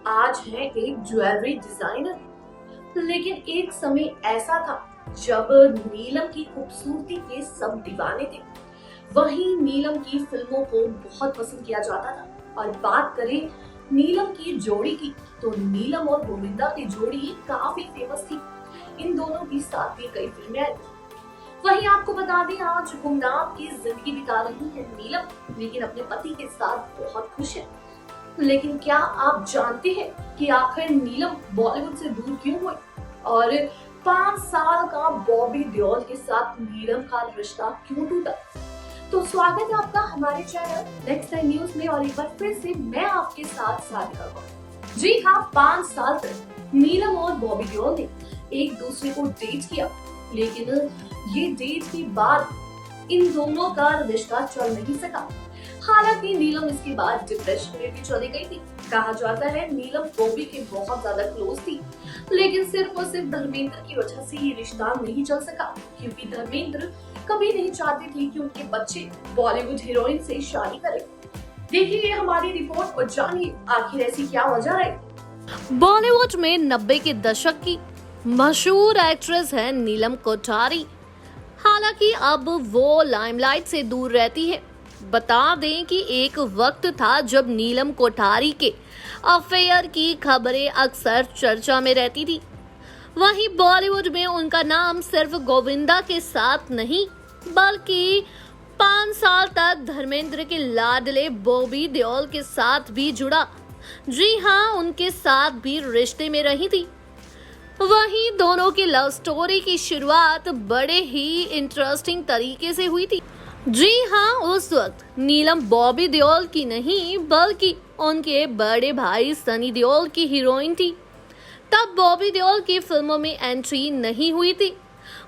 आज है एक ज्वेलरी डिजाइनर। लेकिन एक समय ऐसा था जब नीलम की खूबसूरती के सब दीवाने थे। वहीं नीलम की फिल्मों को बहुत पसंद किया जाता था। और बात करें नीलम की जोड़ी की, तो नीलम और गोविंदा की जोड़ी काफी फेमस थी। इन दोनों की साथ भी कई फिल्में आई। वहीं आपको बता दें, आज गुमनाम की जिंदगी बिता रही है नीलम, लेकिन अपने पति के साथ बहुत खुश है। लेकिन क्या आप जानते हैं कि आखिर नीलम बॉलीवुड से दूर क्यों हुई और 5 साल का बॉबी देओल के साथ नीलम का रिश्ता क्यों टूटा? तो स्वागत है आपका हमारे चैनल नेक्स्ट टाइम न्यूज में। और एक बार फिर से मैं आपके साथ साझा करूंगा। जी हाँ, 5 साल तक नीलम और बॉबी देओल ने एक दूसरे को डेट किया, लेकिन ये डेट के बाद इन दोनों का रिश्ता चल नहीं सका। हालांकि नीलम इसके बाद डिप्रेशन में भी चली गई थी। कहा जाता है नीलम बॉबी के बहुत ज्यादा क्लोज थी, लेकिन सिर्फ और सिर्फ धर्मेंद्र की वजह से ये रिश्ता नहीं चल सका, क्योंकि धर्मेंद्र कभी नहीं चाहते थे कि उनके बच्चे बॉलीवुड हीरोइन से शादी करें। देखिए हमारी रिपोर्ट और जानिए आखिर ऐसी क्या वजह है। बॉलीवुड में 90 के दशक की मशहूर एक्ट्रेस है नीलम कोठारी। हालांकि अब वो लाइमलाइट से दूर रहती है। बता दें कि एक वक्त था जब नीलम कोठारी के अफेयर की खबरें अक्सर चर्चा में रहती थी। वहीं बॉलीवुड में उनका नाम सिर्फ गोविंदा के साथ नहीं, बल्कि 5 साल तक धर्मेंद्र के लाडले बॉबी देओल के साथ भी जुड़ा। जी हाँ, उनके साथ भी रिश्ते में रही थी। वहीं दोनों की लव स्टोरी की शुरुआत बड़े ही इंटरेस्टिंग तरीके से हुई थी। जी हाँ, उस वक्त नीलम बॉबी देओल की नहीं, बल्कि उनके बड़े भाई सनी देओल की हीरोइन थी। तब बॉबी देओल की फिल्मों में एंट्री नहीं हुई थी।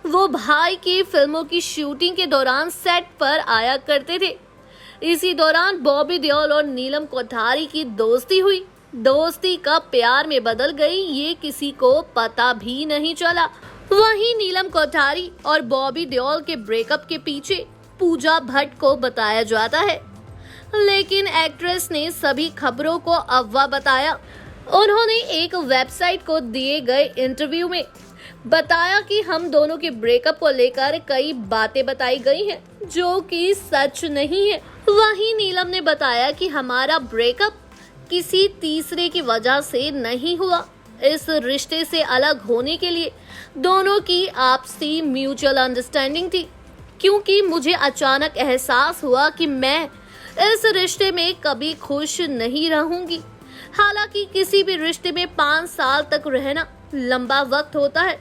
वो भाई की फिल्मों की शूटिंग के दौरान सेट पर आया करते थे। इसी दौरान बॉबी देओल और नीलम कोठारी की दोस्ती हुई। दोस्ती कब प्यार में बदल गई ये किसी को पता भी नहीं चला। वहीं नीलम कोठारी और बॉबी देओल के ब्रेकअप के पीछे पूजा भट्ट को बताया जाता है, लेकिन एक्ट्रेस ने सभी खबरों को अफवाह बताया। उन्होंने एक वेबसाइट को दिए गए इंटरव्यू में बताया कि हम दोनों के ब्रेकअप को लेकर कई बातें बताई गई हैं जो कि सच नहीं है। वहीं नीलम ने बताया कि हमारा ब्रेकअप किसी तीसरे की वजह से नहीं हुआ। इस रिश्ते से अलग होने के लिए दोनों की आपसी म्यूचुअल अंडरस्टैंडिंग थी, क्योंकि मुझे अचानक एहसास हुआ कि मैं इस रिश्ते में कभी खुश नहीं रहूंगी। हालांकि किसी भी रिश्ते में 5 साल तक रहना लंबा वक्त होता है।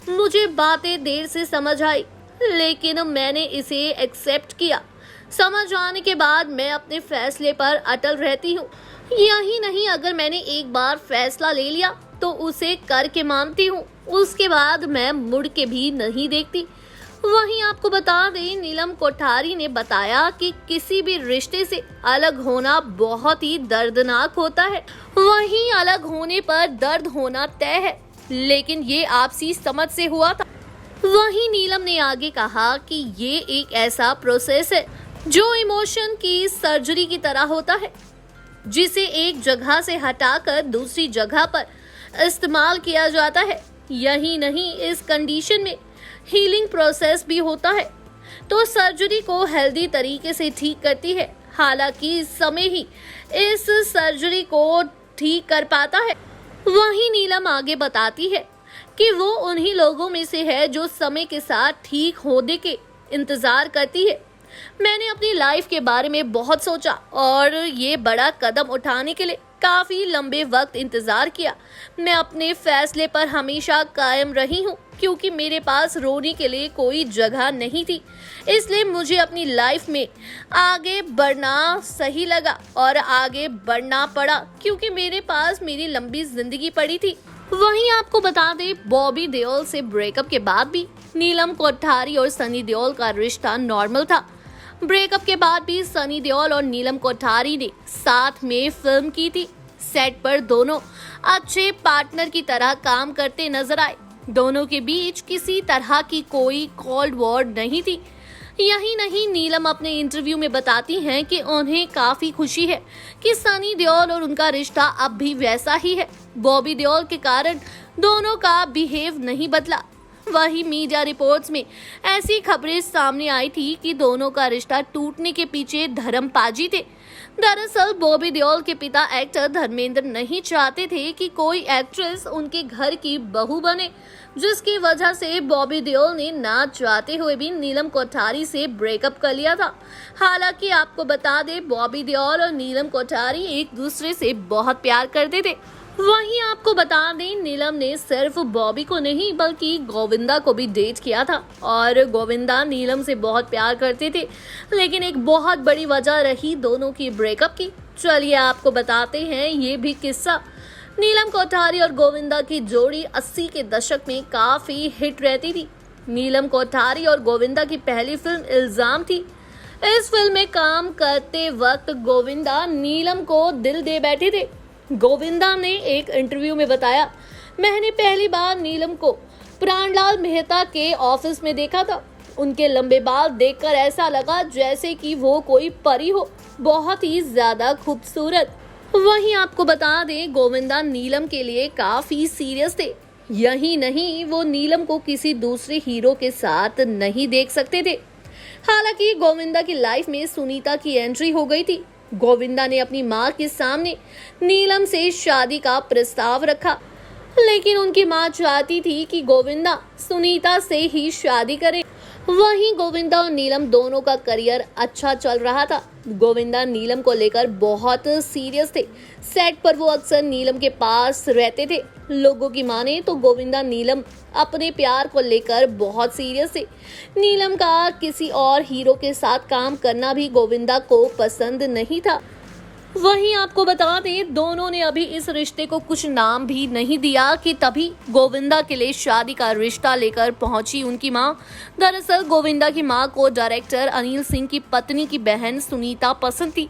मुझे बातें देर से समझ आई, लेकिन मैंने इसे एक्सेप्ट किया। समझ आने के बाद मैं अपने फैसले पर अटल रहती हूँ। यही नहीं, अगर मैंने एक बार फैसला ले लिया तो उसे करके मानती हूँ। उसके बाद मैं मुड़ के भी नहीं देखती। वहीं आपको बता दें, नीलम कोठारी ने बताया कि किसी भी रिश्ते से अलग होना बहुत ही दर्दनाक होता है। वहीं अलग होने पर दर्द होना तय है, लेकिन ये आपसी समझ से हुआ था। वहीं नीलम ने आगे कहा कि ये एक ऐसा प्रोसेस है जो इमोशन की सर्जरी की तरह होता है, जिसे एक जगह से हटाकर दूसरी जगह पर इस्तेमाल किया जाता है। यही नहीं, इस कंडीशन में हीलिंग प्रोसेस भी होता है, तो सर्जरी को हेल्दी तरीके से ठीक करती है। हालांकि समय ही इस सर्जरी को ठीक कर पाता है। वहीं नीलम आगे बताती है कि वो उन्हीं लोगों में से है जो समय के साथ ठीक होने के इंतजार करती है। मैंने अपनी लाइफ के बारे में बहुत सोचा और ये बड़ा कदम उठाने के लिए काफी लंबे वक्त इंतजार किया। मैं अपने फैसले पर हमेशा कायम रही हूँ, क्योंकि मेरे पास रोने के लिए कोई जगह नहीं थी। इसलिए मुझे अपनी लाइफ में आगे बढ़ना सही लगा और आगे बढ़ना पड़ा, क्योंकि मेरे पास मेरी लंबी जिंदगी पड़ी थी। वहीं आपको बता दें, बॉबी देओल से ब्रेकअप के बाद भी नीलम कोठारी और सनी देओल का रिश्ता नॉर्मल था। ब्रेकअप के बाद भी सनी देओल और नीलम कोठारी ने साथ में फिल्म की थी। सेट पर दोनों अच्छे पार्टनर की तरह काम करते नजर आए। दोनों के बीच किसी तरह की कोई कोल्ड वॉर नहीं थी। यही नहीं, नीलम अपने इंटरव्यू में बताती हैं कि उन्हें काफी खुशी है कि सनी देओल और उनका रिश्ता अब भी वैसा ही है। बॉबी देओल के कारण दोनों का बिहेव नहीं बदला। वही मीडिया रिपोर्ट्स में ऐसी खबरें सामने आई थी कि दोनों का रिश्ता टूटने के पीछे धर्मपाजी थे। दरअसल बॉबी देओल के पिता एक्टर धर्मेंद्र नहीं चाहते थे कि कोई एक्ट्रेस उनके घर की बहू बने, जिसकी वजह से बॉबी देओल ने ना चाहते हुए भी नीलम कोठारी से ब्रेकअप कर लिया था। हालांकि आपको बता दें, बॉबी देओल और नीलम कोठारी एक दूसरे से बहुत प्यार करते थे। वहीं आपको बता दें, नीलम ने सिर्फ बॉबी को नहीं बल्कि गोविंदा को भी डेट किया था और गोविंदा नीलम से बहुत प्यार करते थे, लेकिन एक बहुत बड़ी वजह रही दोनों की ब्रेकअप की। चलिए आपको बताते हैं ये भी किस्सा। नीलम कोठारी और गोविंदा की जोड़ी 80 के दशक में काफी हिट रहती थी। नीलम कोठारी और गोविंदा की पहली फिल्म इल्जाम थी। इस फिल्म में काम करते वक्त गोविंदा नीलम को दिल दे बैठे थे। गोविंदा ने एक इंटरव्यू में बताया, मैंने पहली बार नीलम को प्राणलाल मेहता के ऑफिस में देखा था। उनके लंबे बाल देखकर ऐसा लगा जैसे कि वो कोई परी हो, बहुत ही ज्यादा खूबसूरत। वहीं आपको बता दें, गोविंदा नीलम के लिए काफी सीरियस थे। यही नहीं, वो नीलम को किसी दूसरे हीरो के साथ नहीं देख सकते थे। हालांकि गोविंदा की लाइफ में सुनीता की एंट्री हो गई थी। गोविंदा ने अपनी मां के सामने नीलम से शादी का प्रस्ताव रखा, लेकिन उनकी मां चाहती थी कि गोविंदा सुनीता से ही शादी करे। वहीं गोविंदा और नीलम दोनों का करियर अच्छा चल रहा था। गोविंदा नीलम को लेकर बहुत सीरियस थे। सेट पर वो अक्सर नीलम के पास रहते थे। लोगों की माने तो गोविंदा नीलम अपने प्यार को लेकर बहुत सीरियस थे। नीलम का किसी और हीरो के साथ काम करना भी गोविंदा को पसंद नहीं था। वहीं आपको बता दें, दोनों ने अभी इस रिश्ते को कुछ नाम भी नहीं दिया कि तभी गोविंदा के लिए शादी का रिश्ता लेकर पहुंची उनकी मां। दरअसल गोविंदा की मां को डायरेक्टर अनिल सिंह की पत्नी की बहन सुनीता पसंद थी।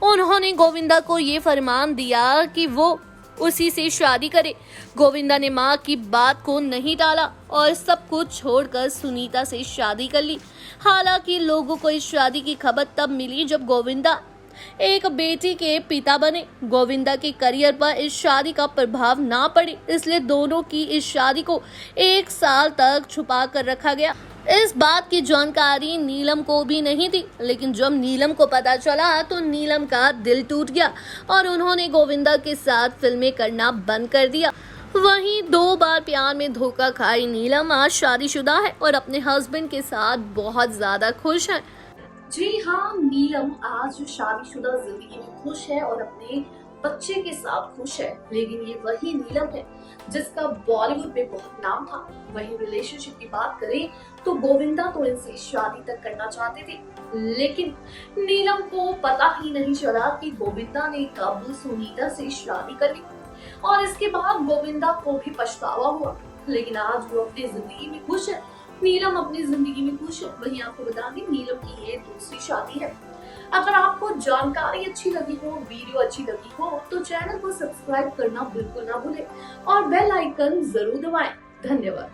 उन्होंने गोविंदा को ये फरमान दिया कि वो उसी से शादी करे। गोविंदा ने मां की बात को नहीं टाला और सब कुछ छोड़कर सुनीता से शादी कर ली। हालांकि लोगों को इस शादी की खबर तब मिली जब गोविंदा एक बेटी के पिता बने। गोविंदा के करियर पर इस शादी का प्रभाव ना पड़े, इसलिए दोनों की इस शादी को 1 साल तक छुपा कर रखा गया। इस बात की जानकारी नीलम को भी नहीं थी, लेकिन जब नीलम को पता चला तो नीलम का दिल टूट गया और उन्होंने गोविंदा के साथ फिल्में करना बंद कर दिया। वहीं 2 बार प्यार में धोखा खाई नीलम आज शादीशुदा है और अपने हस्बैंड के साथ बहुत ज्यादा खुश है। जी हाँ, नीलम आज शादीशुदा जिंदगी में खुश है और अपने बच्चे के साथ खुश है। लेकिन ये वही नीलम है जिसका बॉलीवुड में बहुत नाम था। वही रिलेशनशिप की बात करें तो गोविंदा तो इनसे शादी तक करना चाहते थे, लेकिन नीलम को पता ही नहीं चला कि गोविंदा ने कब सुनीता से शादी कर ली और इसके बाद गोविंदा को भी पछतावा हुआ। लेकिन आज वो अपनी जिंदगी में खुश है। नीलम अपनी जिंदगी में खुश है। वहीं आपको बता दें, नीलम की ये दूसरी शादी है। अगर आपको जानकारी अच्छी लगी हो, वीडियो अच्छी लगी हो, तो चैनल को सब्सक्राइब करना बिल्कुल ना भूलें और बेल आइकन जरूर दबाएं। धन्यवाद।